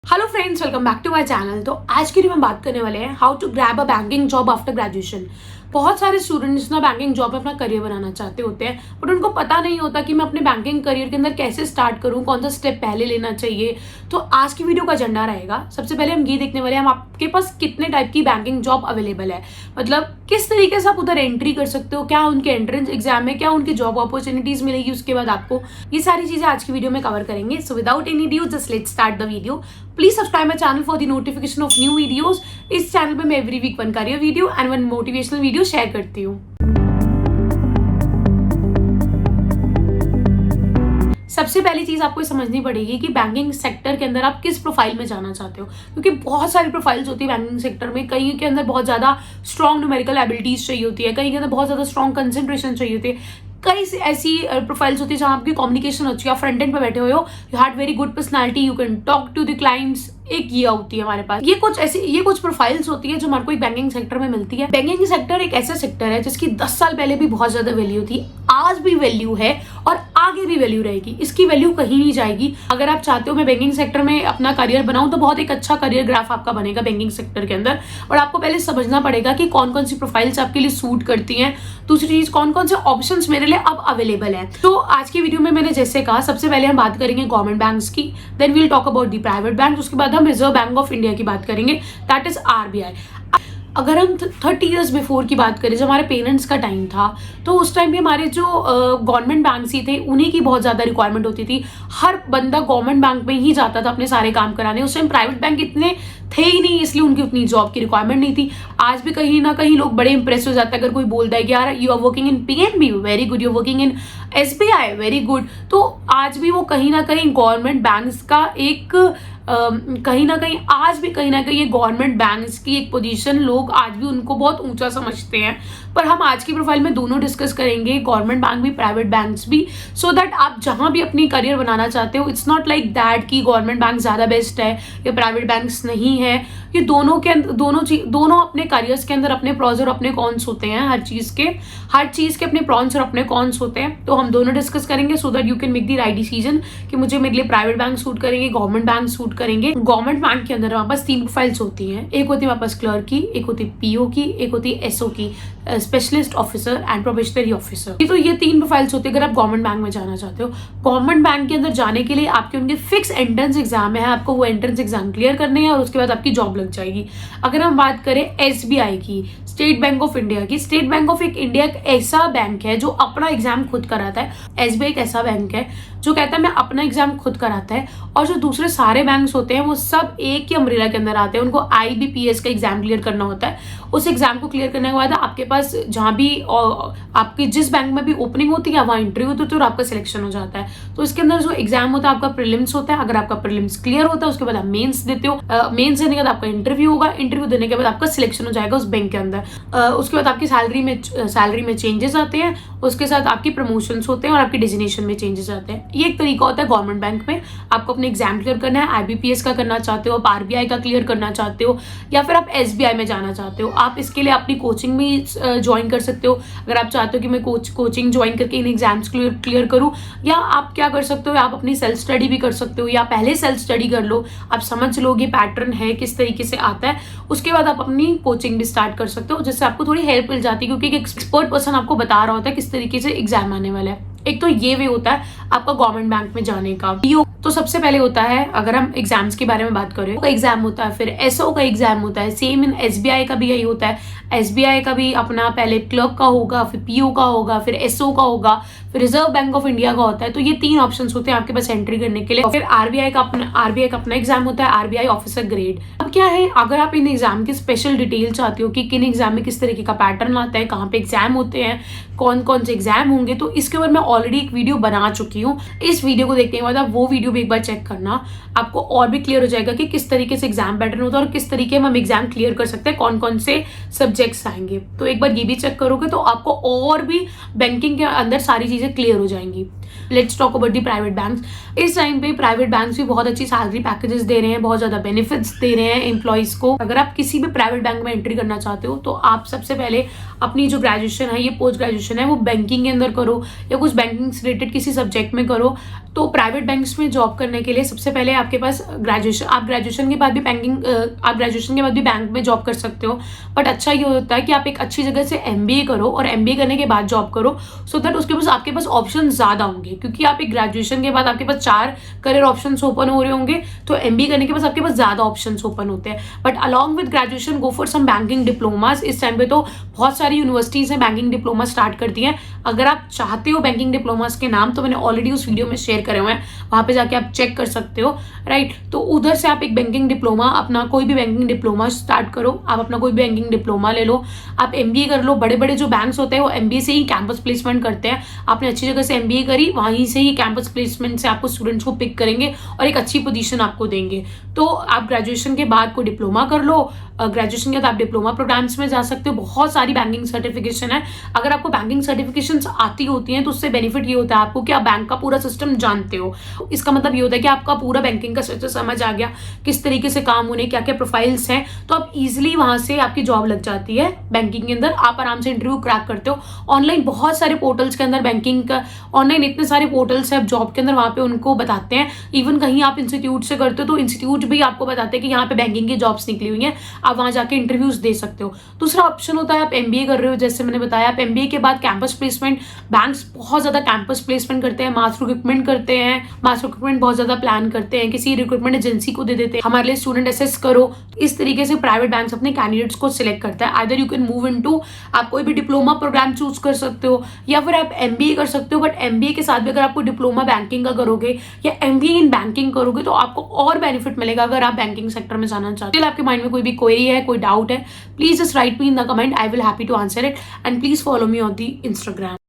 Hello friends, welcome back to my channel. तो आज की वीडियो में बात करने वाले हैं how to grab a banking job after graduation. बहुत सारे स्टूडेंट्स ना बैंकिंग जॉब में अपना करियर बनाना चाहते होते हैं, बट उनको पता नहीं होता कि मैं अपने बैंकिंग करियर के अंदर कैसे स्टार्ट करूं, कौन सा स्टेप पहले लेना चाहिए। तो आज की वीडियो का एजेंडा रहेगा, सबसे पहले हम ये देखने वाले हैं हम आपके पास कितने टाइप की बैंकिंग जॉब अवेलेबल है, मतलब किस तरीके से आप उधर एंट्री कर सकते हो, क्या उनके एंट्रेंस एग्जाम में, क्या उनकी जॉब अपॉर्चुनिटीज मिलेगी उसके बाद आपको। ये सारी चीजें आज की वीडियो में कवर करेंगे। So without any due just let's start the video. Please subscribe my channel for the notification of new videos. इस चैनल पे मैं every week one career video and one motivational video share करती हूँ। सबसे पहली चीज आपको समझनी पड़ेगी कि बैंकिंग सेक्टर के अंदर आप किस प्रोफाइल में जाना चाहते हो, क्योंकि बहुत सारी प्रोफाइल्स होती है बैंकिंग सेक्टर में। कहीं के अंदर बहुत ज्यादा स्ट्रॉन्ग न्यूमेरिकल एबिलिटीज चाहिए होती है, कहीं के अंदर बहुत ज्यादा स्ट्रॉन्ग कंसंट्रेशन चाहिए होती है, कई ऐसी प्रोफाइल्स होती है जहां आपकी कम्युनिकेशन अच्छी है, आप फ्रंट एंड पे बैठे हुए हो, you have very good personality, you can talk to the clients. एक ये होती है हमारे पास, ये कुछ प्रोफाइल्स होती है जो हमारे को एक बैंकिंग सेक्टर में मिलती है। बैंकिंग सेक्टर एक ऐसा सेक्टर है जिसकी 10 साल पहले भी बहुत ज्यादा वैल्यू थी, आज भी वैल्यू है और आगे भी वैल्यू रहेगी। इसकी वैल्यू कहीं नहीं जाएगी। अगर आप चाहते हो मैं बैंकिंग सेक्टर में अपना करियर बनाऊं तो बहुत एक अच्छा करियर ग्राफ आपका बनेगा बैंकिंग सेक्टर के अंदर। और आपको पहले समझना पड़ेगा कि कौन कौन सी प्रोफाइल्स आपके लिए सूट करती हैं, दूसरी चीज कौन कौन से ऑप्शंस मेरे लिए अब अवेलेबल है। तो आज की वीडियो में मैंने जैसे कहा, सबसे पहले हम बात करेंगे गवर्नमेंट बैंक्स की, then we'll talk about the private bank, उसके बाद हम रिजर्व बैंक ऑफ इंडिया की बात करेंगे, दैट इज आरबीआई। अगर हम 30 इयर्स बिफोर की बात करें, जब हमारे पेरेंट्स का टाइम था, तो उस टाइम पे हमारे जो गवर्नमेंट बैंक्स ही थे उन्हीं की बहुत ज़्यादा रिक्वायरमेंट होती थी। हर बंदा गवर्नमेंट बैंक में ही जाता था अपने सारे काम कराने। उस टाइम प्राइवेट बैंक इतने थे ही नहीं, इसलिए उनकी उतनी जॉब की रिक्वायरमेंट नहीं थी। आज भी कहीं ना कहीं लोग बड़े इंप्रेस हो जाते हैं अगर कोई बोलता है कि यार you are working in PNB, very good, you are working in SBI, very good. तो आज भी वो कहीं ना कहीं गवर्नमेंट बैंक्स का एक कहीं ना कहीं आज भी कहीं ना कहीं ये गवर्नमेंट बैंक्स की एक पोजीशन लोग आज भी उनको बहुत ऊंचा समझते हैं। पर हम आज की प्रोफाइल में दोनों डिस्कस करेंगे, गवर्नमेंट बैंक भी प्राइवेट बैंक्स भी, सो दैट आप जहां भी अपनी करियर बनाना चाहते हो, इट्स नॉट लाइक दैट कि गवर्नमेंट बैंक ज्यादा बेस्ट है या प्राइवेट बैंक्स नहीं है। ये दोनों के अंदर दोनों अपने करियर्स के अंदर अपने प्रॉस और अपने कॉन्स होते हैं। हर चीज के अपने प्रॉन्स और अपने कॉन्स होते हैं। तो हम दोनों डिस्कस करेंगे so that you can make the right decision कि मुझे मेरे लिए प्राइवेट बैंक सूट करेंगे, गवर्नमेंट बैंक सूट करेंगे। गवर्नमेंट बैंक के अंदर हमारे पास 3 प्रोफाइल्स होती हैं। एक होती है हमारे पास क्लर्क की, एक होती है पीओ की, एक होती है एसओ की, specialist officer and probationary officer. तो ये 3 प्रोफाइल्स होती है अगर आप गवर्नमेंट बैंक में जाना चाहते हो। गवर्नमेंट बैंक के अंदर जाने के लिए आपके उनके फिक्स एंट्रेंस एग्जाम है, आपको वो एंट्रेंस एग्जाम क्लियर करने हैं और उसके बाद आपकी जॉब लग जाएगी। अगर हम बात करें एसबीआई की, स्टेट बैंक ऑफ इंडिया की, स्टेट बैंक ऑफ इंडिया एक ऐसा बैंक है जो अपना एग्जाम खुद कराता है। एसबीआई एक ऐसा बैंक है जो कहता है मैं अपना एग्जाम खुद कराता है, और जो दूसरे सारे बैंक्स होते हैं वो सब एक ही अम्ब्रेला के अंदर आते हैं। उनको आईबीपीएस का एग्जाम क्लियर करना होता है। उस एग्जाम को क्लियर करने के बाद आपके पास जहां भी आपकी जिस बैंक में भी ओपनिंग होती है वहां इंटरव्यू होती है और आपका सिलेक्शन हो जाता है। तो इसके अंदर जो एग्जाम होता है आपका प्रीलिम्स होता है। अगर आपका प्रीलिम्स क्लियर होता है उसके बाद आप मेंस देते हो, मेंस देने के बाद आपका इंटरव्यू होगा, इंटरव्यू देने के बाद आपका सिलेक्शन हो जाएगा उस बैंक के अंदर। उसके बाद आपकी सैलरी में चेंजेस आते हैं, उसके साथ आपकी प्रमोशंस होते हैं और आपकी डेजिग्नेशन में चेंजेस आते हैं। ये एक तरीका होता है गवर्नमेंट बैंक में। आपको अपने एग्जाम क्लियर करना है, आईबीपीएस का करना चाहते हो, आप आरबीआई का क्लियर करना चाहते हो, या फिर आप एसबीआई में जाना चाहते हो, आप इसके लिए अपनी कोचिंग भी ज्वाइन कर सकते हो। अगर आप चाहते हो कि मैं कोचिंग ज्वाइन करके इन एग्जाम्स क्लियर करूं, या आप क्या कर सकते हो, आप अपनी सेल्फ स्टडी भी कर सकते हो, या पहले सेल्फ स्टडी कर लो, आप समझ लोगे पैटर्न है किस तरीके से आता है, उसके बाद आप अपनी कोचिंग भी स्टार्ट कर सकते हो, जिससे आपको थोड़ी हेल्प मिल जाती है, क्योंकि एक एक्सपर्ट पर्सन आपको बता रहा होता है किस तरीके से एग्जाम आने वाला है। एक तो ये वे होता है आपका गवर्नमेंट बैंक में जाने का। पीओ तो सबसे पहले होता है, अगर हम एग्जाम्स के बारे में बात करें, का एग्जाम होता है, फिर एसओ का एग्जाम होता है, सेम इन एसबीआई का भी यही होता है। एसबीआई का भी अपना पहले क्लर्क का होगा, फिर पीओ का होगा, फिर एसओ का होगा, फिर रिजर्व बैंक ऑफ इंडिया का होता है। तो ये 3 ऑप्शन होते हैं आपके पास एंट्री करने के लिए। फिर आरबीआई का अपना एग्जाम होता है, आरबीआई ऑफिसर ग्रेड। अब क्या है, अगर आप इन एग्जाम की स्पेशल डिटेल चाहते हो कि किन एग्जाम में किस तरीके का पैटर्न आता है, कहाँ पे एग्जाम होते हैं, कौन कौन से एग्जाम होंगे, तो इसके ऊपर मैं ऑलरेडी एक वीडियो बना चुकी हूँ। इस वीडियो को देखने के बाद आप वो वीडियो भी एक बार चेक करना, आपको और भी क्लियर हो जाएगा कि किस तरीके से एग्जाम पैटर्न होता है और किस तरीके में हम एग्जाम क्लियर कर सकते हैं, कौन कौन से सब्जेक्ट्स आएंगे। तो एक बार ये भी चेक करोगे तो आपको और भी बैंकिंग के अंदर सारी चीजें क्लियर हो जाएंगी। Let's talk about the private banks. इस टाइम पे प्राइवेट बैंक्स भी बहुत अच्छी सैलरी पैकेजेस दे रहे हैं, बहुत ज्यादा बेनिफिट्स दे रहे हैं एम्प्लॉइज को। अगर आप किसी भी प्राइवेट बैंक में एंट्री करना चाहते हो तो आप सबसे पहले अपनी जो ग्रेजुएशन है, ये पोस्ट ग्रेजुएशन है, वो बैंकिंग के अंदर करो या कुछ बैंकिंग से रिलेटेड किसी सब्जेक्ट में करो। तो प्राइवेट बैंक्स में जॉब करने के लिए सबसे पहले आपके पास आप ग्रेजुएशन के बाद भी बैंक में जॉब कर सकते हो। बट अच्छा ये होता है कि आप एक अच्छी जगह से MBA करो और MBA करने के बाद जॉब करो, सो दैट उसके पास आपके पास ऑप्शन ज़्यादा होंगे, क्योंकि आप एक ग्रेजुएशन के बाद आपके पास 4 करियर ऑप्शन ओपन हो रहे होंगे, तो MBA करने के बाद आपके पास ज़्यादा ऑप्शन ओपन होते हैं। But along with graduation go for some banking diplomas. इस टाइम पे तो बहुत सारी यूनिवर्सिटीज़ हैं बैंकिंग डिप्लोमा स्टार्ट करती हैं। अगर आप चाहते हो बैंकिंग डिप्लोमास के नाम, तो मैंने ऑलरेडी उस वीडियो में शेयर करे हुए हैं, वहाँ पे जाके आप चेक कर सकते हो, राइट। तो उधर से आप एक बैंकिंग डिप्लोमा, अपना कोई भी बैंकिंग डिप्लोमा स्टार्ट करो, आप अपना कोई भी बैंकिंग डिप्लोमा ले लो, आप MBA कर लो। बड़े बड़े जो बैंक्स होते हैं वो MBA से ही कैंपस प्लेसमेंट करते हैं। आपने अच्छी जगह से MBA करी, वहीं से ही कैंपस प्लेसमेंट से आपको स्टूडेंट्स को पिक करेंगे और एक अच्छी पोजीशन आपको देंगे। तो आप ग्रेजुएशन के बाद कोई डिप्लोमा कर लो, ग्रेजुएशन के बाद आप डिप्लोमा प्रोग्राम्स में जा सकते हो। बहुत सारी बैंकिंग सर्टिफिकेशन है। अगर आपको बैंकिंग सर्टिफिकेशन आती होती हैं तो उससे बेनिफिट ये होता है आपको कि आप बैंक का पूरा सिस्टम जानते हो। इसका मतलब ये होता है कि आपका पूरा बैंकिंग का स्ट्रक्चर समझ आ गया, किस तरीके से काम होने, क्या क्या प्रोफाइल्स हैं, तो आप इजिली वहां से आपकी जॉब लग जाती है बैंकिंग के अंदर। आप आराम से इंटरव्यू क्रैक करते हो। ऑनलाइन बहुत सारे पोर्टल्स के अंदर बैंकिंग का, ऑनलाइन इतने सारे पोर्टल्स है जॉब के अंदर, वहां पे उनको बताते हैं। इवन कहीं आप इंस्टीट्यूट से करते हो तो इंस्टीट्यूट भी आपको बताते हैं कि यहाँ पे बैंकिंग की जॉब्स निकली हुई हैं, आप वहां जाके इंटरव्यूज दे सकते हो। दूसरा ऑप्शन होता है आप MBA कर रहे हो, जैसे मैंने बताया, आप MBA के बाद कैंपस प्लेसमेंट, बैंक्स बहुत ज्यादा कैंपस प्लेसमेंट करते हैं, मास रिक्रूटमेंट करते हैं, मास रिक्रूटमेंट बहुत ज्यादा प्लान करते हैं, किसी रिक्रूटमेंट एजेंसी को दे देते हैं, हमारे लिए स्टूडेंट असेस करो। इस तरीके से प्राइवेट बैंक्स अपने कैंडिडेट्स को सिलेक्ट करता है। Either you can move into, आप कोई भी डिप्लोमा प्रोग्राम चूज कर सकते हो, या फिर आप MBA कर सकते हो। बट MBA के साथ भी अगर आपको डिप्लोमा बैंकिंग का करोगे या MBA इन बैंकिंग करोगे तो आपको और बेनिफिट मिलेगा अगर आप बैंकिंग सेक्टर में जाना चाहते हो। आपके माइंड में कोई भी क्वेरी है, कोई डाउट है, please just write me in the comment, I will happy to answer it, and please follow me on the Instagram.